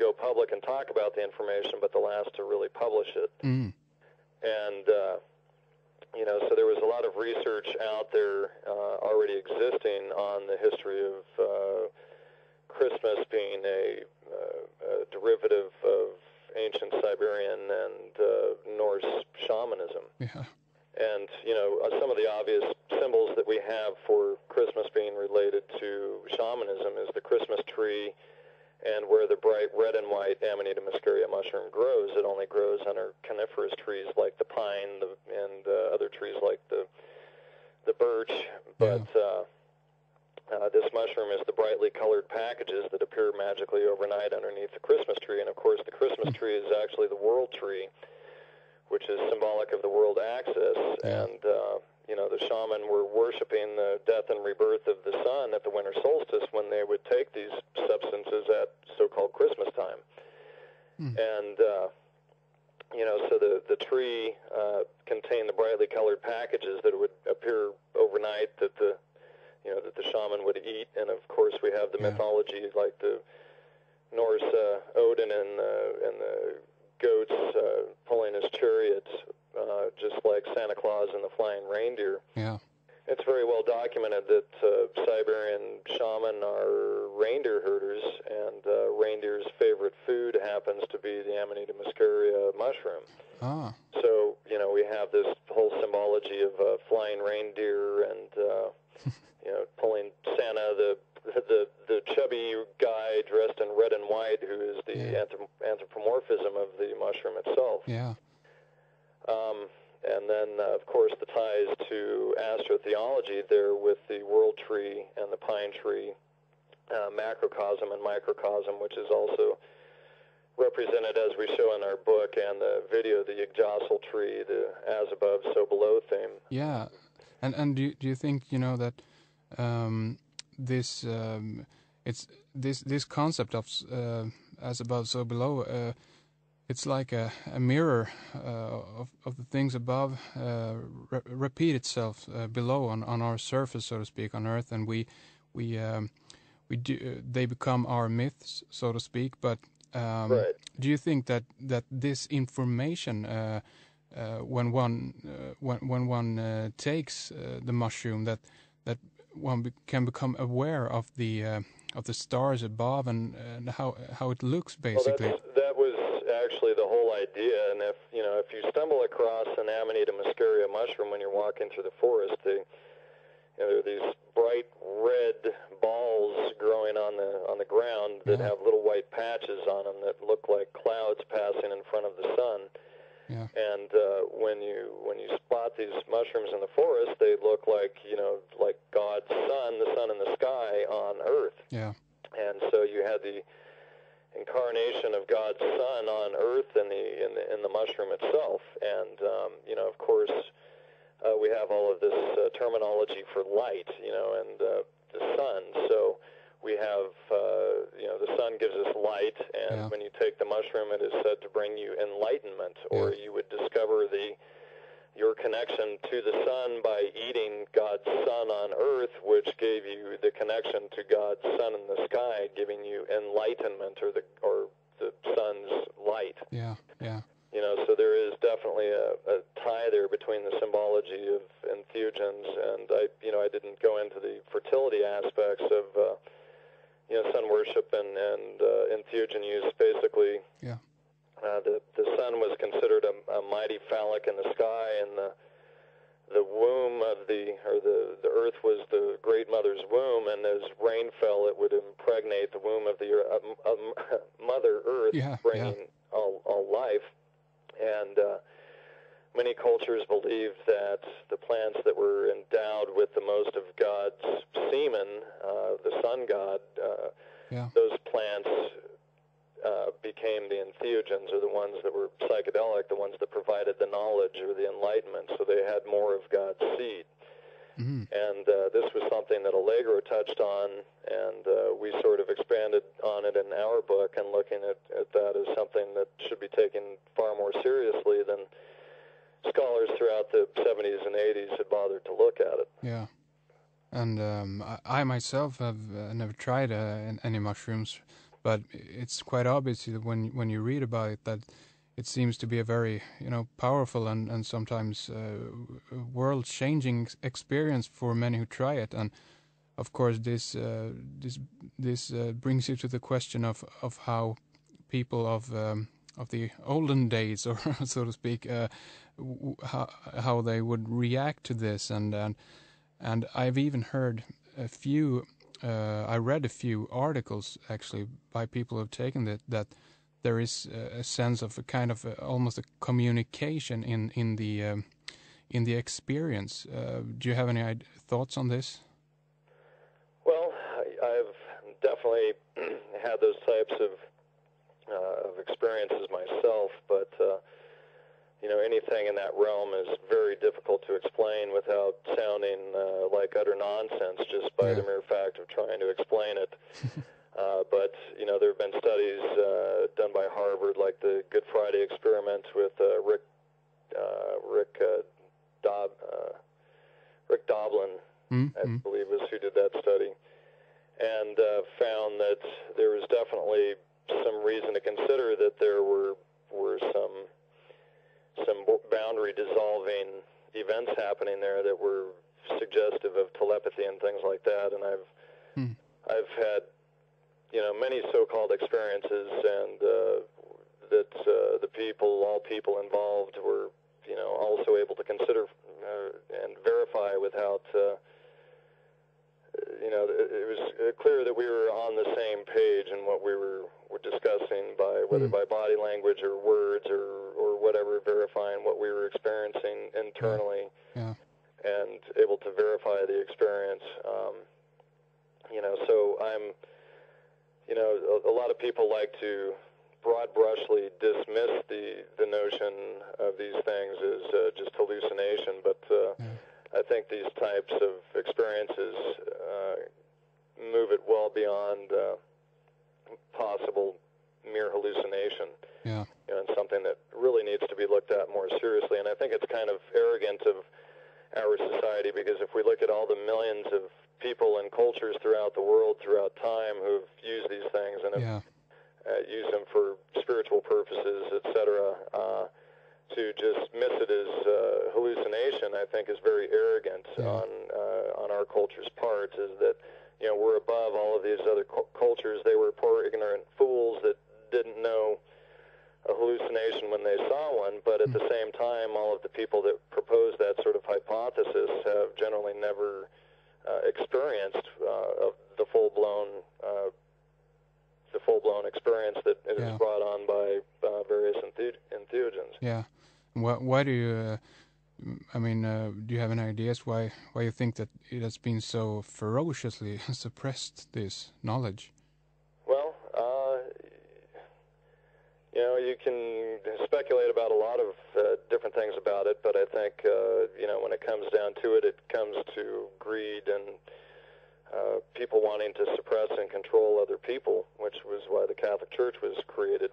go public and talk about the information, but the last to really publish it. Mm. And, so there was a lot of research out there already existing on the history of Christmas being a derivative of ancient Siberian and Norse shamanism. Yeah. And, some of the obvious symbols that we have for Christmas being related to shamanism is the Christmas tree, and where the bright red and white Amanita muscaria mushroom grows. It only grows under coniferous trees like the pine and other trees like the birch. But this mushroom is the brightly colored packages that appear magically overnight underneath the Christmas tree. And, of course, the Christmas tree is actually the world tree, which is symbolic of the world axis. Yeah. And, the shaman were worshiping the death and rebirth of the sun at the winter solstice when they would take these substances at so-called Christmas time. Mm. And, so the tree contained the brightly colored packages that would appear overnight that the shaman would eat. And, of course, we have the mythology like the Norse Odin and the goats pulling his chariot, just like Santa Claus and the flying reindeer. Yeah. It's very well documented that Siberian shaman are reindeer herders, and reindeer's favorite food happens to be the Amanita muscaria mushroom. Ah. So, we have this whole symbology of flying reindeer and, pulling Santa, the chubby guy dressed in red and white, who is the anthropomorphism of the mushroom itself. Yeah. And then, of course, the ties to astrotheology there with the world tree and the pine tree, macrocosm and microcosm, which is also represented, as we show in our book and the video, the Yggdrasil tree, the as above, so below theme. Yeah. And do you think, that this concept of as above, so below, it's like a mirror of the things above repeat itself below on our surface, so to speak, on Earth, and they become our myths, so to speak. But Right. do you think that this information, when one takes the mushroom, that one can become aware of the stars above and how it looks, basically? Well, that was actually the whole idea. And if you stumble across an Amanita muscaria mushroom when you're walking through the forest, there are these bright red balls growing on the ground that have little white patches on them that look like clouds passing in front of the sun. Yeah. And when you spot these mushrooms in the forest, they look like God's sun, the sun in the sky on Earth. Yeah. And so you had the incarnation of God's Son on Earth in the mushroom itself, and of course, we have all of this terminology for light, and the sun. So we have the sun gives us light, and when you take the mushroom, it is said to bring you enlightenment, or you would discover your connection to the sun by eating God's Son on Earth, which gave you the connection to God's Son in the sky, giving you enlightenment or the sun's light. Yeah, yeah. So there is definitely a tie there between the symbology of entheogens, and I didn't go into the fertility aspects of sun worship and entheogen use. Basically, the sun was considered a mighty phallic in the sky, and the womb of the earth was the great mother's womb, and as rain fell, it would impregnate the womb of the mother earth, bringing all life. And many cultures believed that the plants that were endowed with the most of God's semen, the sun god, those plants became the entheogens, or the ones that were psychedelic, the ones that provided the knowledge or the enlightenment, so they had more of God's seed. Mm-hmm. And this was something that Allegro touched on, and we sort of expanded on it in our book, and looking at that as something that should be taken far more seriously than scholars throughout the 70s and 80s had bothered to look at it. Yeah. And I myself have never tried any mushrooms, but it's quite obvious that when you read about it that it seems to be a very powerful and sometimes world-changing experience for many who try it. And of course, this brings you to the question of how people of the olden days, or so to speak, how they would react to this. And I've even heard a few. I read a few articles actually by people who have taken it, that there is a sense of a kind of almost a communication in the experience. Do you have any thoughts on this? Well, I've definitely had those types of experiences myself, but anything in that realm is very difficult to explain without sounding like utter nonsense just by the mere fact of trying to explain it. But there have been studies done by Harvard, like the Good Friday experiment with Rick Doblin, I believe was who did that study, and found that there was definitely some reason to consider that there were some boundary dissolving events happening there that were suggestive of telepathy and things like that. And I've had many so-called experiences, and that all people involved were also able to consider and verify without it was clear that we were on the same page in what we were discussing, by whether by body language or words or whatever, verifying what we were experiencing internally, and able to verify the experience. So I'm, a lot of people like to broad brushly dismiss the notion of these things as just hallucination, but I think these types of experiences move it well beyond possible mere hallucination. And something that really needs to be looked at more seriously. And I think it's kind of arrogant of our society, because if we look at all the millions of people and cultures throughout the world, throughout time, who've used these things and have used them for spiritual purposes, etc., to just miss it as hallucination, I think, is very arrogant on our culture's part. Is that we're above all of these other cultures. They were poor, ignorant fools that didn't know a hallucination when they saw one. But at the same time, all of the people that propose that sort of hypothesis have generally never experienced the full-blown experience that is brought on by various entheogens. Yeah. Why do you? Do you have any ideas why you think that it has been so ferociously suppressed, this knowledge? Well, you can speculate about a lot of different things about it, but I think when it comes down to it, it comes to greed and people wanting to suppress and control other people, which was why the Catholic Church was created.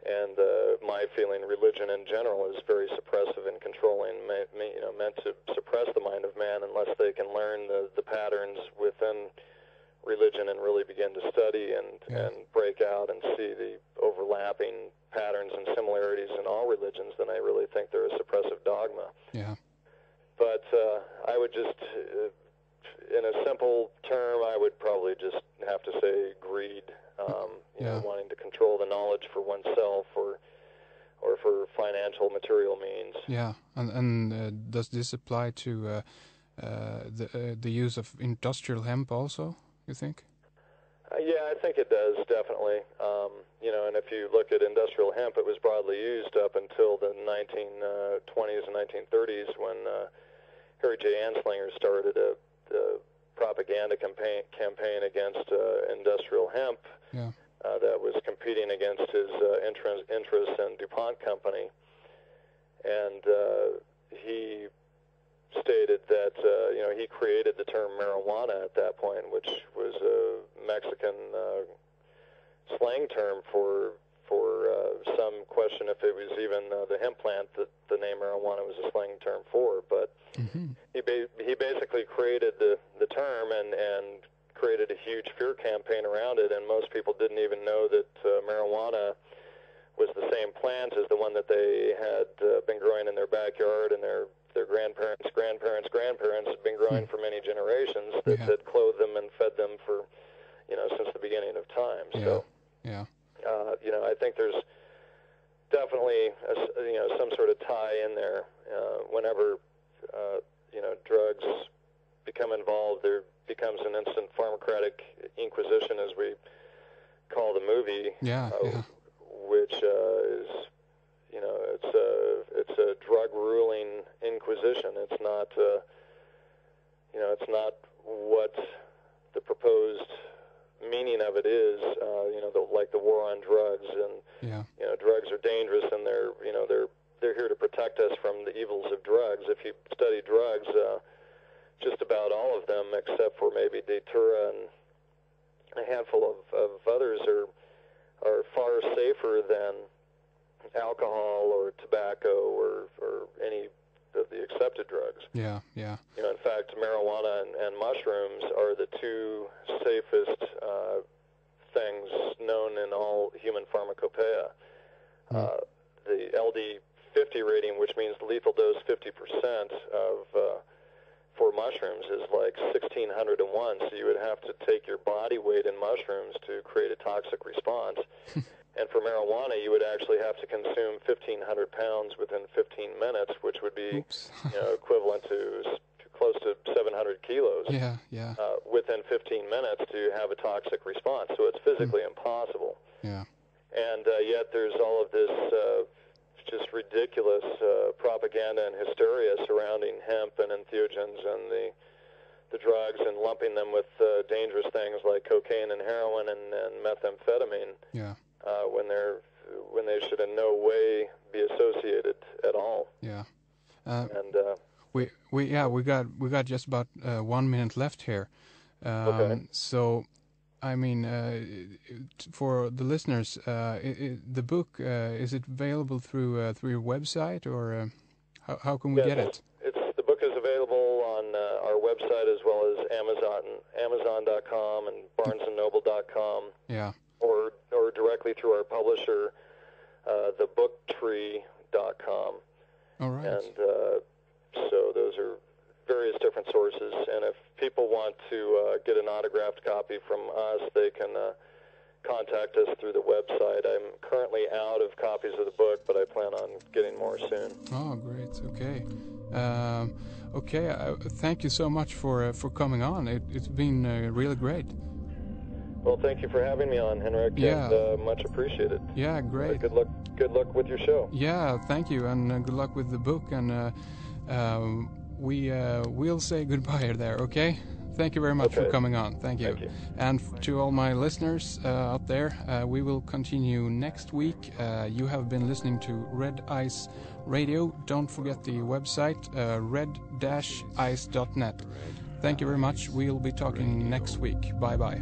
And my feeling, religion in general is very suppressive and controlling, meant to suppress the mind of man unless they can learn the patterns within religion and really begin to study and break out and see the overlapping patterns and similarities in all religions. Then I really think they're a suppressive dogma. Yeah. But I would just, in a simple term, I would probably just have to say greed. Wanting to control the knowledge for oneself or for financial material means. Yeah, and does this apply to the use of industrial hemp also, you think? Yeah, I think it does, definitely. And if you look at industrial hemp, it was broadly used up until the 1920s and 1930s when Harry J. Anslinger started a propaganda campaign against industrial hemp. Yeah. That was competing against his interests in DuPont Company. And he stated that, he created the term marijuana at that point, which was a Mexican slang term for some question if it was even the hemp plant that the name marijuana was a slang term for. But he basically created the term and created a huge fear campaign around it, and most people didn't even know that marijuana was the same plant as the one that they had been growing in their backyard, and their grandparents had been growing for many generations, that had clothed them and fed them for, since the beginning of time. So, I think there's definitely some sort of tie in there. Whenever drugs become involved, there becomes an instant pharmacratic inquisition, as we call the movie, which is, it's a drug ruling inquisition. It's not, it's not what the proposed meaning of it is. Like the war on drugs, and drugs are dangerous, and they're here to protect us from the evils of drugs. If you study drugs, just about all of them, except for maybe Datura and a handful of others, are far safer than alcohol or tobacco or any of the accepted drugs. In fact, marijuana and mushrooms are the two safest things known in all human pharmacopoeia. The LD50 rating, which means lethal dose 50% for mushrooms, is like 1,600 to 1. So you would have to take your body weight in mushrooms to create a toxic response. And for marijuana, you would actually have to consume 1,500 pounds within 15 minutes, which would be equivalent to close to 700 kilos within 15 minutes to have a toxic response. So it's physically impossible. And yet there's all of this just ridiculous propaganda and hysteria surrounding hemp and entheogens and the drugs, and lumping them with dangerous things like cocaine and heroin and methamphetamine. When they should in no way be associated at all. And we got just about 1 minute left here. So, I mean, for the listeners, the book, is it available through your website, or how can we get it? The book is available on our website, as well as Amazon.com and BarnesandNoble.com. Or directly through our publisher, thebooktree.com. All right. And so those are various different sources. And if people want to get an autographed copy from us, they can contact us through the website. I'm currently out of copies of the book, but I plan on getting more soon. Oh, great. Okay. Thank you so much for coming on. It's been really great. Well, thank you for having me on, Henrik. And, much appreciated. Yeah, great. Good luck with your show. Yeah, thank you, and good luck with the book. And we'll say goodbye there, okay? Thank you very much for coming on. Thank you. And to all my listeners out there, we will continue next week. You have been listening to Red Ice Radio. Don't forget the website, red-ice.net. Thank you very much. We'll be talking next week. Bye-bye.